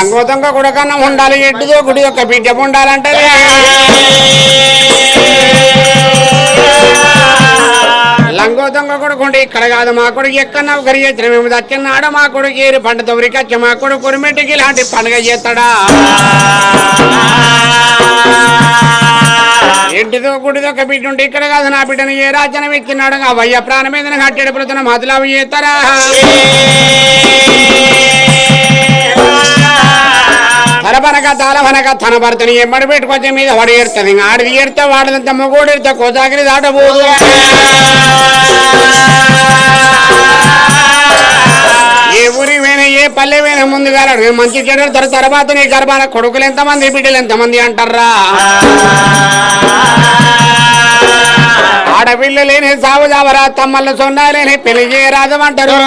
లంగో దొంగ కొడుకన్నా ఉండాలి ఎడ్డుదో గుడి యొక్క బిడ్డ ఉండాలంటే లంగో దొంగ కొడుకుంటే ఇక్కడ కాదు మా కొడుకు ఎక్కడన్నా ఒకరి చేసిన మేము దచ్చిన్నాడు మా కొడుకు ఏరు పంట తొరికొచ్చి మా కొడుకు కురిమెట్టికి ఇలాంటి పండుగ చేస్తాడా ఎడ్డుదో గుడిదో ఒక బిడ్డ ఉంటే ఇక్కడ కాదు నా బిడ్డను ఏ రాజ్యం ఇచ్చినాడు వయ్య ప్రాణం మీద కట్టెడుపుతున్న మధులావు చేస్తారా తలపనక తాళవనక తన భర్తని ఎమ్మడి పెట్టుకొచ్చే మీద వాడు ఏడుతుంది ఆడిది ఏడితే వాడదంతా మొగోడు ఏడితే కోసాగిరి దాటబోదు ఏ ఊరి వేన ఏ పల్లె వేన ముందుగా మంచి చెడు తర్వాత నీ గర్భాన కొడుకులు ఎంతమంది బిడ్డలు ఎంతమంది అంటారా ఆడపిల్ల లేని సాగు జావరా తమ్మల సొండా లేని పెళ్లి చేయరాదు అంటారు